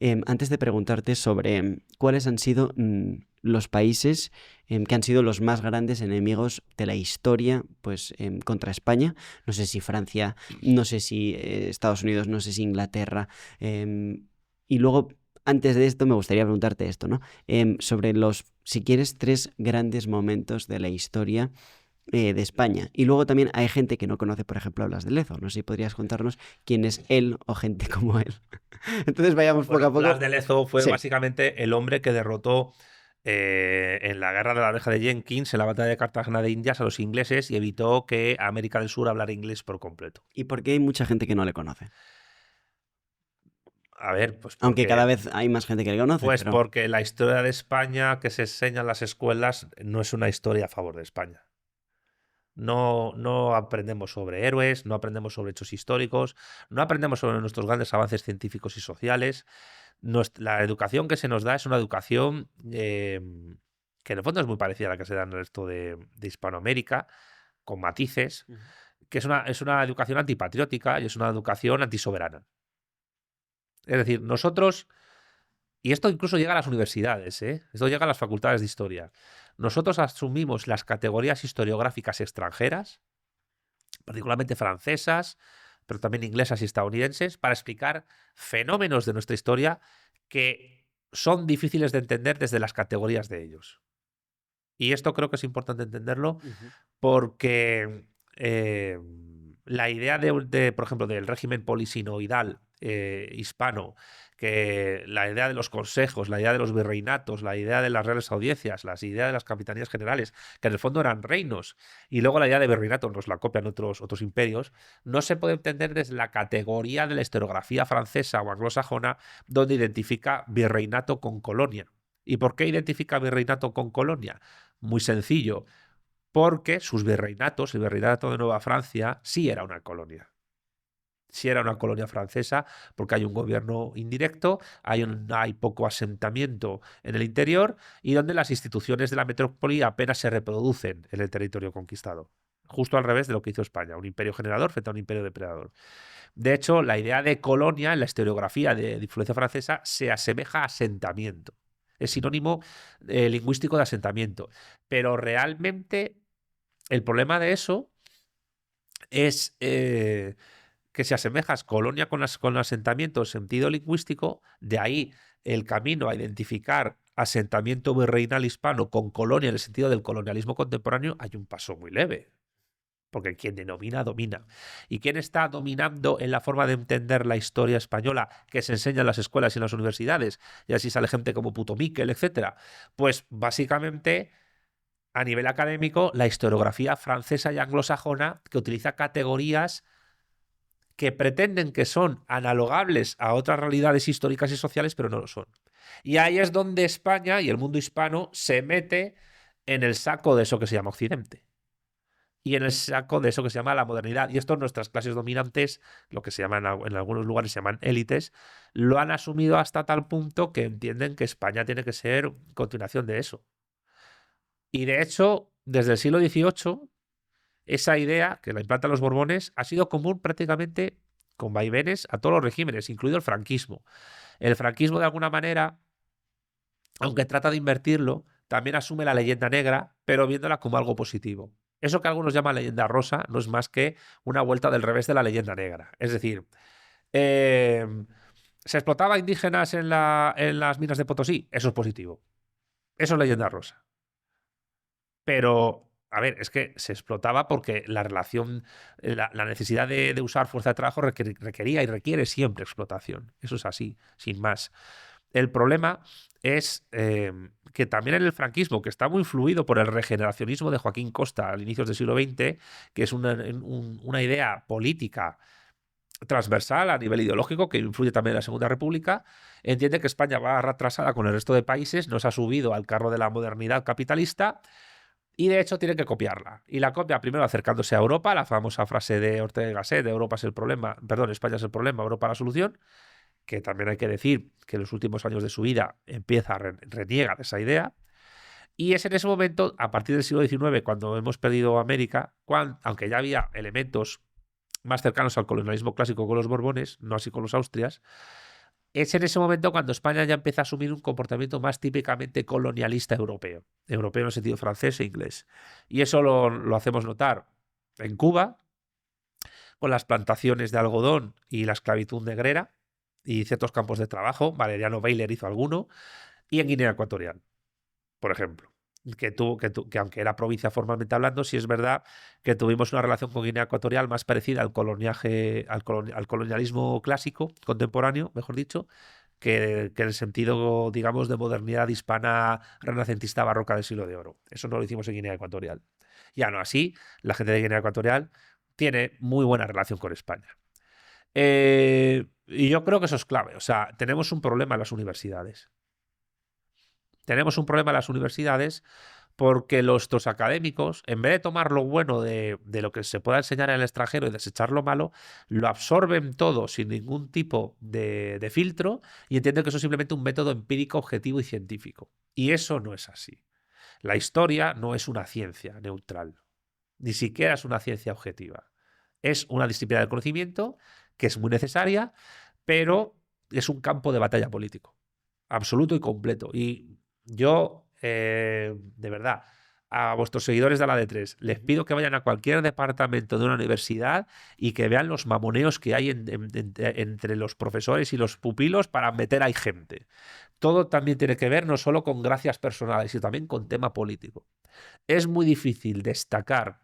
Antes de preguntarte sobre cuáles han sido los países que han sido los más grandes enemigos de la historia, pues contra España. No sé si Francia, no sé si Estados Unidos, no sé si Inglaterra. Y luego, antes de esto, me gustaría preguntarte esto, ¿no? Sobre los, si quieres, tres grandes momentos de la historia de España. Y luego también hay gente que no conoce, por ejemplo, a Blas de Lezo. No sé si podrías contarnos quién es él o gente como él. Entonces vayamos poco Bueno, a Blas poco. de Lezo fue Sí. básicamente el hombre que derrotó en la guerra de la Oreja de Jenkins, en la batalla de Cartagena de Indias, a los ingleses y evitó que América del Sur hablara inglés por completo. ¿Y por qué hay mucha gente que no le conoce? A ver, Aunque cada vez hay más gente que le conoce, pues pero... porque la historia de España que se enseña en las escuelas no es una historia a favor de España. No, no aprendemos sobre héroes, no aprendemos sobre hechos históricos, no aprendemos sobre nuestros grandes avances científicos y sociales. La educación que se nos da es una educación que en el fondo es muy parecida a la que se da en el resto de Hispanoamérica, con matices, Ujú. que es una educación antipatriótica y es una educación antisoberana. Es decir, nosotros, y esto incluso llega a las universidades, ¿eh? Esto llega a las facultades de historia. Nosotros asumimos las categorías historiográficas extranjeras, particularmente francesas, pero también inglesas y estadounidenses, para explicar fenómenos de nuestra historia que son difíciles de entender desde las categorías de ellos. Y esto creo que es importante entenderlo Ujú. porque la idea por ejemplo, del régimen polisinoidal hispano, que la idea de los consejos, la idea de los virreinatos, la idea de las reales audiencias, las ideas de las capitanías generales, que en el fondo eran reinos, y luego la idea de virreinato nos la copian otros imperios, no se puede entender desde la categoría de la historiografía francesa o anglosajona, donde identifica virreinato con colonia. ¿Y por qué identifica virreinato con colonia? Muy sencillo, porque sus virreinatos, el virreinato de Nueva Francia, sí era una colonia. Sí era una colonia francesa, porque hay un gobierno indirecto, hay poco asentamiento en el interior y donde las instituciones de la metrópoli apenas se reproducen en el territorio conquistado. Justo al revés de lo que hizo España, un imperio generador frente a un imperio depredador. De hecho, la idea de colonia en la historiografía de influencia francesa se asemeja a asentamiento. Es sinónimo lingüístico de asentamiento. Pero realmente el problema de eso es que si asemejas colonia con asentamiento en sentido lingüístico, de ahí el camino a identificar asentamiento virreinal hispano con colonia en el sentido del colonialismo contemporáneo, hay un paso muy leve. Porque quien denomina, domina. ¿Y quién está dominando en la forma de entender la historia española que se enseña en las escuelas y en las universidades? Y así sale gente como Puto Miquel, etcétera. Pues básicamente, a nivel académico, la historiografía francesa y anglosajona que utiliza categorías que pretenden que son analogables a otras realidades históricas y sociales, pero no lo son. Y ahí es donde España y el mundo hispano se mete en el saco de eso que se llama Occidente y en el saco de eso que se llama la modernidad. Y esto nuestras clases dominantes, lo que se llaman en algunos lugares se llaman élites, lo han asumido hasta tal punto que entienden que España tiene que ser continuación de eso. Y de hecho, desde el siglo XVIII, esa idea que la implantan los Borbones ha sido común prácticamente con vaivenes a todos los regímenes, incluido el franquismo. El franquismo, de alguna manera, aunque trata de invertirlo, también asume la leyenda negra, pero viéndola como algo positivo. Eso que algunos llaman leyenda rosa no es más que una vuelta del revés de la leyenda negra. Es decir, eh, ¿se explotaba indígenas en las minas de Potosí? Eso es positivo. Eso es leyenda rosa. Pero, a ver, es que se explotaba porque la relación, la necesidad de usar fuerza de trabajo requería y requiere siempre explotación. Eso es así, sin más. El problema es que también en el franquismo, que está muy influido por el regeneracionismo de Joaquín Costa al inicios del siglo XX, que es una idea política transversal a nivel ideológico que influye también en la Segunda República, entiende que España va retrasada con el resto de países, no se ha subido al carro de la modernidad capitalista y de hecho tiene que copiarla. Y la copia primero acercándose a Europa, la famosa frase de Ortega y Gasset, de Europa es el problema, perdón, España es el problema, Europa la solución, que también hay que decir que en los últimos años de su vida reniega de esa idea. Y es en ese momento, a partir del siglo XIX, cuando hemos perdido América, aunque ya había elementos más cercanos al colonialismo clásico con los Borbones, no así con los Austrias, Es en ese momento cuando España ya empieza a asumir un comportamiento más típicamente colonialista europeo, europeo en el sentido francés e inglés. Y eso lo hacemos notar en Cuba, con las plantaciones de algodón y la esclavitud negrera y ciertos campos de trabajo. Valeriano Bayler hizo alguno. Y en Guinea Ecuatorial, por ejemplo. Que aunque era provincia formalmente hablando, sí es verdad que tuvimos una relación con Guinea Ecuatorial más parecida al coloniaje, al colonialismo clásico, contemporáneo, mejor dicho, que en el sentido, digamos, de modernidad hispana renacentista barroca del siglo de oro. Eso no lo hicimos en Guinea Ecuatorial. Ya no así, la gente de Guinea Ecuatorial tiene muy buena relación con España. Y yo creo que eso es clave. O sea, tenemos un problema en las universidades. Tenemos un problema en las universidades porque nuestros académicos, en vez de tomar lo bueno de lo que se pueda enseñar en el extranjero y desechar lo malo, lo absorben todo sin ningún tipo de filtro y entienden que eso es simplemente un método empírico, objetivo y científico. Y eso no es así. La historia no es una ciencia neutral, ni siquiera es una ciencia objetiva. Es una disciplina del conocimiento que es muy necesaria, pero es un campo de batalla político, absoluto y completo. Y yo, de verdad, a vuestros seguidores de la D3, les pido que vayan a cualquier departamento de una universidad y que vean los mamoneos que hay entre los profesores y los pupilos para meter ahí gente. Todo también tiene que ver no solo con gracias personales, sino también con tema político. Es muy difícil destacar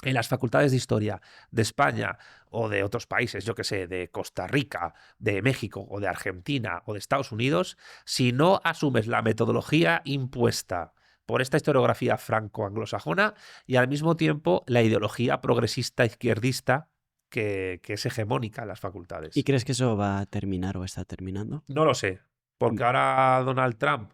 en las facultades de historia de España o de otros países, yo que sé, de Costa Rica, de México o de Argentina o de Estados Unidos, si no asumes la metodología impuesta por esta historiografía franco-anglosajona y al mismo tiempo la ideología progresista izquierdista que es hegemónica en las ¿Y facultades. crees que eso va a terminar o está terminando? No lo sé, porque ahora Donald Trump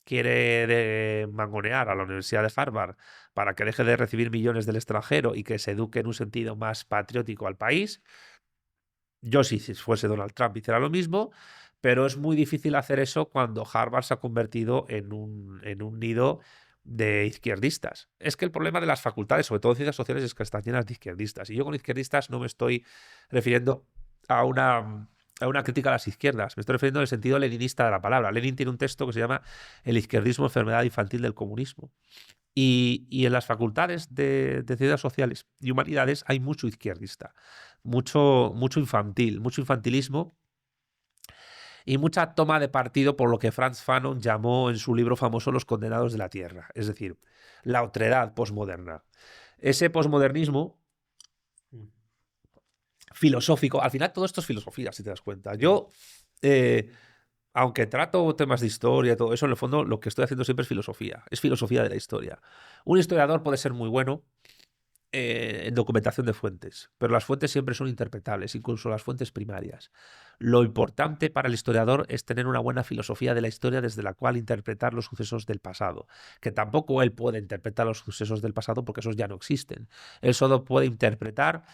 quiere mangonear a la Universidad de Harvard para que deje de recibir millones del extranjero y que se eduque en un sentido más patriótico al país. Yo, si fuese Donald Trump, hiciera lo mismo, pero es muy difícil hacer eso cuando Harvard se ha convertido en un nido de izquierdistas. Es que el problema de las facultades, sobre todo en ciencias sociales, es que están llenas de izquierdistas. Y yo con izquierdistas no me estoy refiriendo a una crítica a las izquierdas. Me estoy refiriendo en el sentido leninista de la palabra. Lenin tiene un texto que se llama El izquierdismo, enfermedad infantil del comunismo. Y en las facultades de ciencias sociales y humanidades hay mucho izquierdista, mucho infantil, mucho infantilismo y mucha toma de partido por lo que Frantz Fanon llamó en su libro famoso Los condenados de la tierra, es decir, la otredad posmoderna. Ese posmodernismo filosófico, al final todo esto es filosofía, si te das cuenta. Yo, aunque trato temas de historia y todo eso, en el fondo lo que estoy haciendo siempre es filosofía de la historia. Un historiador puede ser muy bueno en documentación de fuentes, pero las fuentes siempre son interpretables, incluso las fuentes primarias. Lo importante para el historiador es tener una buena filosofía de la historia desde la cual interpretar los sucesos del pasado, que tampoco él puede interpretar los sucesos del pasado porque esos ya no existen. Él solo puede interpretar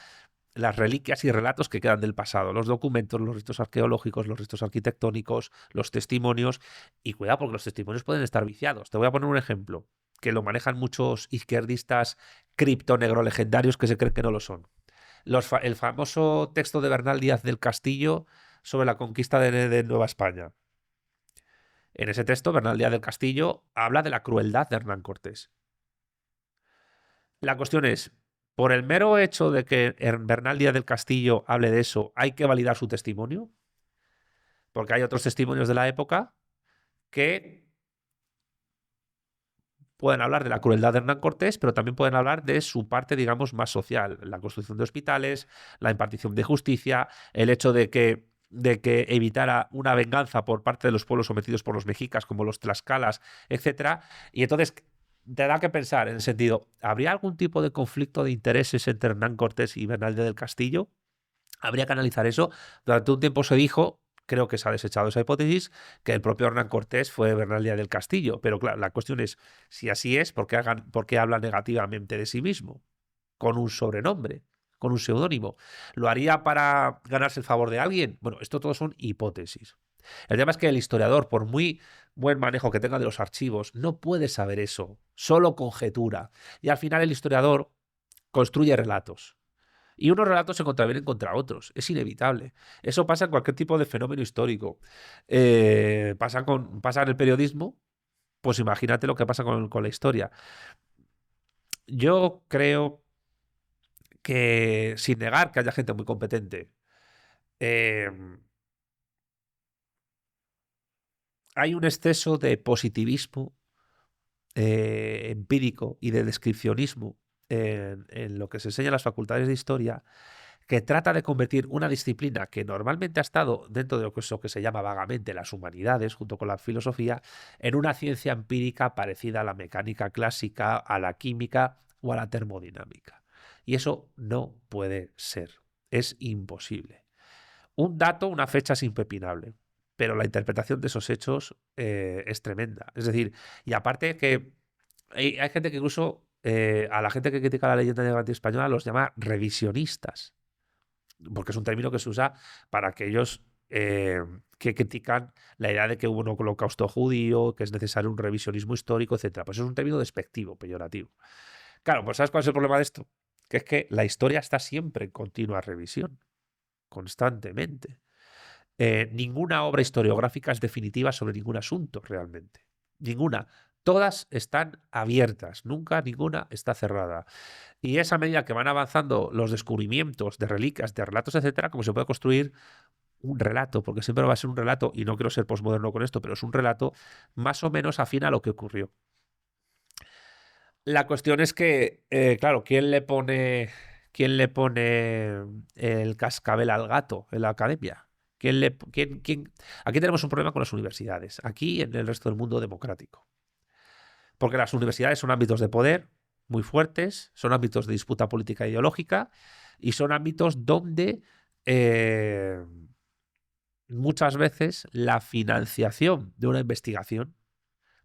las reliquias y relatos que quedan del pasado, los documentos, los restos arqueológicos, los restos arquitectónicos, los testimonios, y cuidado porque los testimonios pueden estar viciados. Te voy a poner un ejemplo que lo manejan muchos izquierdistas criptonegro legendarios que se creen que no lo son. El famoso texto de Bernal Díaz del Castillo sobre la conquista de Nueva España. En ese texto, Bernal Díaz del Castillo habla de la crueldad de Hernán Cortés. La cuestión es, por el mero hecho de que Bernal Díaz del Castillo hable de eso, ¿hay que validar su testimonio? Porque hay otros testimonios de la época que pueden hablar de la crueldad de Hernán Cortés, pero también pueden hablar de su parte, digamos, más social, la construcción de hospitales, la impartición de justicia, el hecho de que evitara una venganza por parte de los pueblos sometidos por los mexicas, como los tlaxcalas, etcétera. Y entonces te da que pensar en el sentido, ¿habría algún tipo de conflicto de intereses entre Hernán Cortés y Bernal del Castillo? Habría que analizar eso. Durante un tiempo se dijo, creo que se ha desechado esa hipótesis, que el propio Hernán Cortés fue Bernal Díaz del Castillo. Pero claro, la cuestión es, si así es, ¿por qué habla negativamente de sí mismo? Con un sobrenombre, con un seudónimo. ¿Lo haría para ganarse el favor de alguien? Bueno, esto todo son hipótesis. El tema es que el historiador, por muy buen manejo que tenga de los archivos, no puede saber eso, solo conjetura. Y al final el historiador construye relatos. Y unos relatos se contravienen contra otros. Es inevitable. Eso pasa en cualquier tipo de fenómeno histórico. Pasa en el periodismo, pues imagínate lo que pasa con la historia. Yo creo que, sin negar que haya gente muy competente, eh, hay un exceso de positivismo empírico y de descripcionismo en lo que se enseña en las facultades de historia, que trata de convertir una disciplina que normalmente ha estado dentro de lo que se llama vagamente las humanidades, junto con la filosofía, en una ciencia empírica parecida a la mecánica clásica, a la química o a la termodinámica. Y eso no puede ser. Es imposible. Un dato, una fecha es impepinable, pero la interpretación de esos hechos es tremenda. Es decir, y aparte que hay gente que incluso a la gente que critica la leyenda negra antiespañola los llama revisionistas, porque es un término que se usa para aquellos que critican la idea de que hubo un holocausto judío, que es necesario un revisionismo histórico, etcétera. Pues es un término despectivo, peyorativo. Claro, pues ¿sabes cuál es el problema de esto? Que es que la historia está siempre en continua revisión, constantemente. Ninguna obra historiográfica es definitiva sobre ningún asunto, realmente. Ninguna. Todas están abiertas, nunca ninguna está cerrada. Y es a medida que van avanzando los descubrimientos de reliquias, de relatos, etcétera, como se puede construir un relato, porque siempre va a ser un relato, y no quiero ser posmoderno con esto, pero es un relato más o menos afín a lo que ocurrió. La cuestión es que, claro, ¿quién le pone el cascabel al gato en la academia? Aquí tenemos un problema con las universidades, aquí en el resto del mundo democrático. Porque las universidades son ámbitos de poder muy fuertes, son ámbitos de disputa política e ideológica y son ámbitos donde muchas veces la financiación de una investigación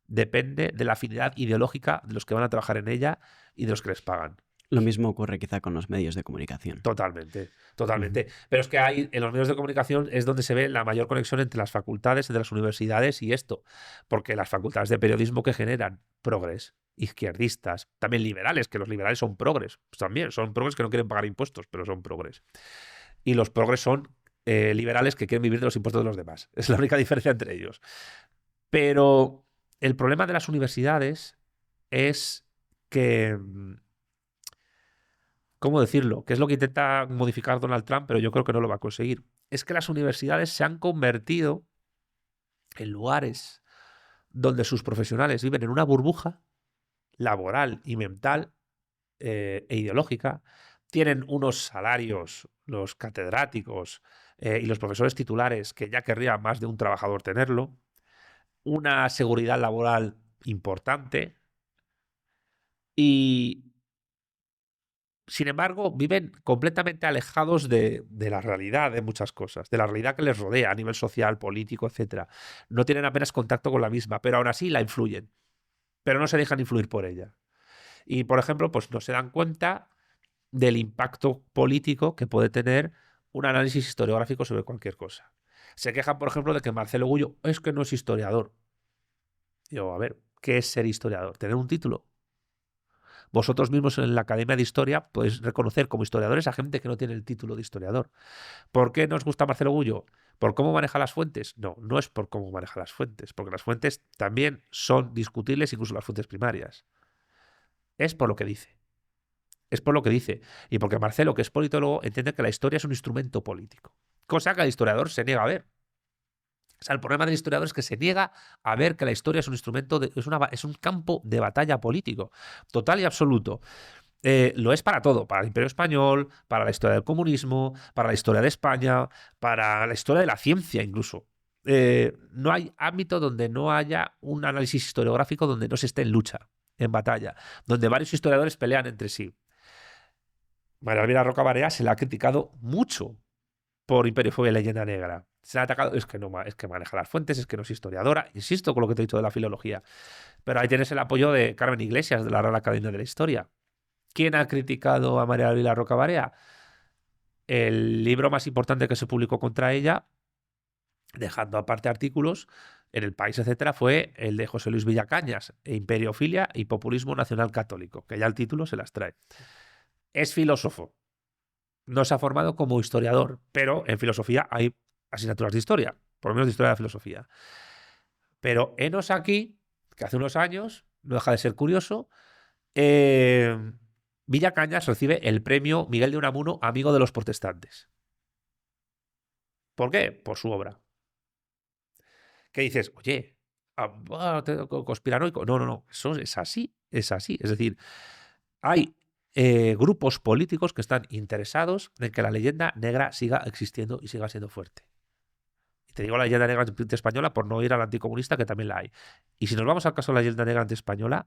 depende de la afinidad ideológica de los que van a trabajar en ella y de los que les pagan. Lo mismo ocurre quizá con los medios de comunicación. Totalmente, totalmente. Pero es que en los medios de comunicación es donde se ve la mayor conexión entre las facultades, entre las universidades y esto. Porque las facultades de periodismo que generan progres, izquierdistas, también liberales, que los liberales son progres, pues también son progres que no quieren pagar impuestos, pero son progres. Y los progres son liberales que quieren vivir de los impuestos de los demás. Es la única diferencia entre ellos. Pero el problema de las universidades es que, ¿cómo decirlo? Que es lo que intenta modificar Donald Trump, pero yo creo que no lo va a conseguir. Es que las universidades se han convertido en lugares donde sus profesionales viven en una burbuja laboral y mental e ideológica. Tienen unos salarios, los catedráticos y los profesores titulares, que ya querría más de un trabajador tenerlo. Una seguridad laboral importante. Y sin embargo, viven completamente alejados de la realidad de muchas cosas, de la realidad que les rodea a nivel social, político, etcétera. No tienen apenas contacto con la misma, pero aún así la influyen, pero no se dejan influir por ella. Y, por ejemplo, pues no se dan cuenta del impacto político que puede tener un análisis historiográfico sobre cualquier cosa. Se quejan, por ejemplo, de que Marcelo Gullo es que no es historiador. Digo, a ver, ¿qué es ser historiador? ¿Tener un título? Vosotros mismos en la Academia de Historia podéis reconocer como historiadores a gente que no tiene el título de historiador. ¿Por qué nos gusta Marcelo Gullo? ¿Por cómo maneja las fuentes? No, no es por cómo maneja las fuentes, porque las fuentes también son discutibles, incluso las fuentes primarias. Es por lo que dice. Es por lo que dice. Y porque Marcelo, que es politólogo, entiende que la historia es un instrumento político. Cosa que el historiador se niega a ver. O sea, el problema del historiador es que se niega a ver que la historia es un instrumento, es un campo de batalla político, total y absoluto. Lo es para todo, para el Imperio Español, para la historia del comunismo, para la historia de España, para la historia de la ciencia incluso. No hay ámbito donde no haya un análisis historiográfico donde no se esté en lucha, en batalla, donde varios historiadores pelean entre sí. María Elvira Roca Barea se la ha criticado mucho por Imperiofobia y Leyenda Negra. Se ha atacado, es que maneja las fuentes, es que no es historiadora. Insisto con lo que te he dicho de la filología. Pero ahí tienes el apoyo de Carmen Iglesias, de la Real Academia de la Historia. ¿Quién ha criticado a María Elvira Roca Barea? El libro más importante que se publicó contra ella, dejando aparte artículos en El País, etcétera, fue el de José Luis Villacañas, Imperiofilia y Populismo Nacional Católico, que ya el título se las trae. Es filósofo. no se ha formado como historiador, pero en filosofía hay asignaturas de historia, por lo menos de historia de la filosofía. Pero henos aquí, que hace unos años, no deja de ser curioso, Villa Cañas recibe el premio Miguel de Unamuno, amigo de los protestantes. ¿Por qué? Por su obra. ¿Qué dices? Oye, conspiranoico. No, eso es así, es así. Es decir, hay grupos políticos que están interesados en que la leyenda negra siga existiendo y siga siendo fuerte. Y te digo la leyenda negra española por no ir a la anticomunista, que también la hay. Y si nos vamos al caso de la leyenda negra española,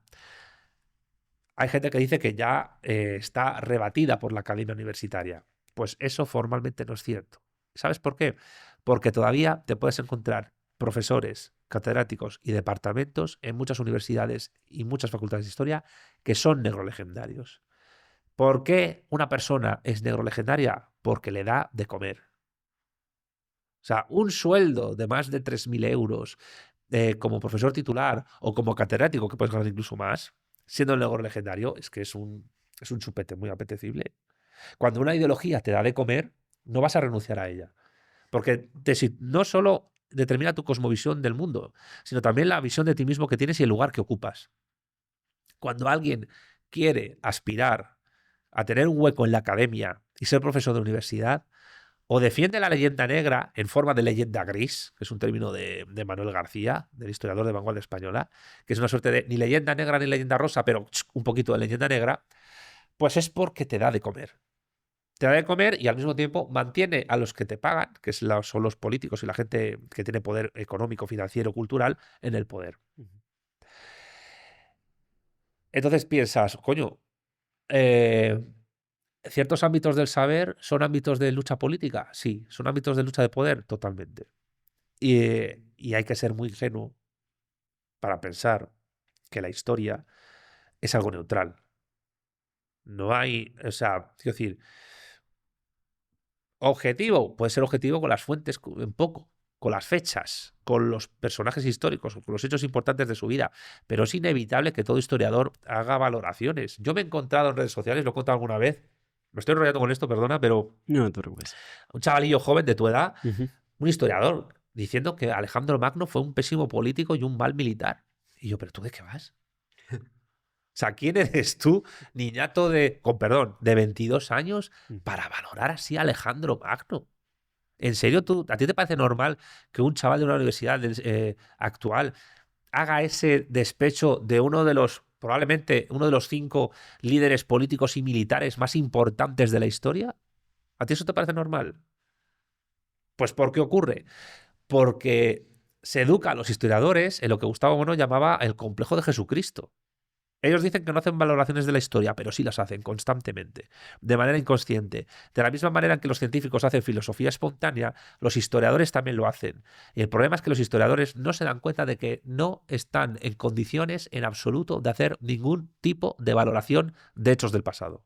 hay gente que dice que ya está rebatida por la academia universitaria. Pues eso formalmente no es cierto. ¿Sabes por qué? Porque todavía te puedes encontrar profesores, catedráticos y departamentos en muchas universidades y muchas facultades de historia que son negrolegendarios. ¿Por qué una persona es negrolegendaria? Porque le da de comer. O sea, un sueldo de más de 3.000 euros como profesor titular o como catedrático, que puedes ganar incluso más, siendo el negro legendario, es que es un chupete muy apetecible. Cuando una ideología te da de comer, no vas a renunciar a ella. Porque no solo determina tu cosmovisión del mundo, sino también la visión de ti mismo que tienes y el lugar que ocupas. Cuando alguien quiere aspirar a tener un hueco en la academia y ser profesor de universidad, o defiende la leyenda negra en forma de leyenda gris, que es un término de Manuel García, del historiador de vanguardia española, que es una suerte de ni leyenda negra ni leyenda rosa, pero un poquito de leyenda negra, pues es porque te da de comer. Te da de comer y al mismo tiempo mantiene a los que te pagan, que son los políticos y la gente que tiene poder económico, financiero, cultural, en el poder. Entonces piensas, coño, ¿ciertos ámbitos del saber son ámbitos de lucha política? Sí. ¿Son ámbitos de lucha de poder? Totalmente. Y hay que ser muy ingenuo para pensar que la historia es algo neutral. No hay, o sea, quiero decir, objetivo, puede ser objetivo con las fuentes, un poco, con las fechas, con los personajes históricos, con los hechos importantes de su vida, pero es inevitable que todo historiador haga valoraciones. Yo me he encontrado en redes sociales, lo he contado alguna vez, me estoy enrollando con esto, perdona, pero No te preocupes. un chavalillo joven de tu edad, Ujú. un historiador, diciendo que Alejandro Magno fue un pésimo político y un mal militar. Y yo, ¿pero tú de qué vas? O sea, ¿quién eres tú, niñato con perdón, de 22 años, para valorar así a Alejandro Magno? ¿En serio a ti te parece normal que un chaval de una universidad actual haga ese despecho de probablemente uno de los 5 líderes políticos y militares más importantes de la historia? ¿A ti eso te parece normal? Pues ¿por qué ocurre? Porque se educa a los historiadores en lo que Gustavo Bueno llamaba el complejo de Jesucristo. Ellos dicen que no hacen valoraciones de la historia, pero sí las hacen constantemente, de manera inconsciente. De la misma manera que los científicos hacen filosofía espontánea, los historiadores también lo hacen. Y el problema es que los historiadores no se dan cuenta de que no están en condiciones en absoluto de hacer ningún tipo de valoración de hechos del pasado.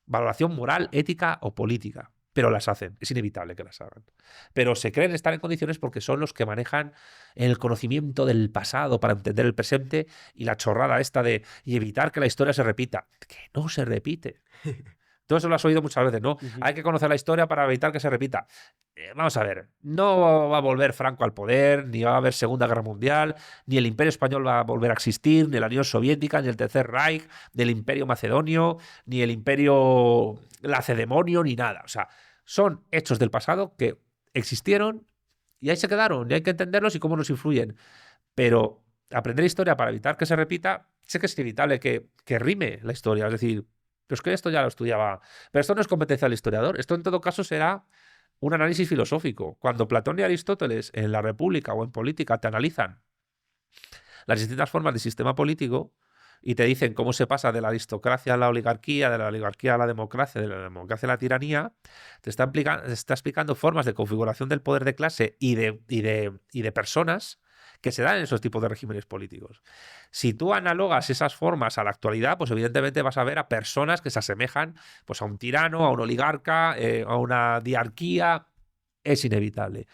Valoración moral, ética o política. Pero las hacen, es inevitable que las hagan. Pero se creen estar en condiciones porque son los que manejan el conocimiento del pasado para entender el presente y la chorrada esta de y evitar que la historia se repita. Que no se repite. Tú eso lo has oído muchas veces, ¿no? Hay que conocer la historia para evitar que se repita. Vamos a ver, no va a volver Franco al poder, ni va a haber Segunda Guerra Mundial, ni el Imperio Español va a volver a existir, ni la Unión Soviética, ni el Tercer Reich, ni el Imperio Macedonio, ni el Imperio Lacedemonio, ni nada. O sea, son hechos del pasado que existieron y ahí se quedaron, y hay que entenderlos y cómo nos influyen. Pero aprender historia para evitar que se repita, sé que es inevitable que rime la historia, es decir, pero es que esto ya lo estudiaba. Pero esto no es competencia del historiador. Esto en todo caso será un análisis filosófico. Cuando Platón y Aristóteles en la República o en política te analizan las distintas formas de sistema político y te dicen cómo se pasa de la aristocracia a la oligarquía, de la oligarquía a la democracia, de la democracia a la tiranía, te está explicando formas de configuración del poder de clase y de personas que se dan en esos tipos de regímenes políticos. Si tú analogas esas formas a la actualidad, pues evidentemente vas a ver a personas que se asemejan pues, a un tirano, a un oligarca, a una diarquía. Es inevitable.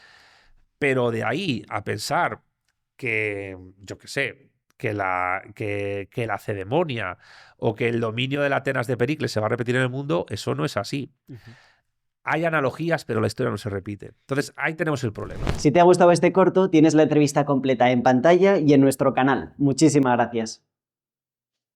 Pero de ahí a pensar que, yo qué sé, que la Lacedemonia o que el dominio de la Atenas de Pericles se va a repetir en el mundo, eso no es así. Hay analogías, pero la historia no se repite. Entonces, ahí tenemos el problema. Si te ha gustado este corto, tienes la entrevista completa en pantalla y en nuestro canal. Muchísimas gracias.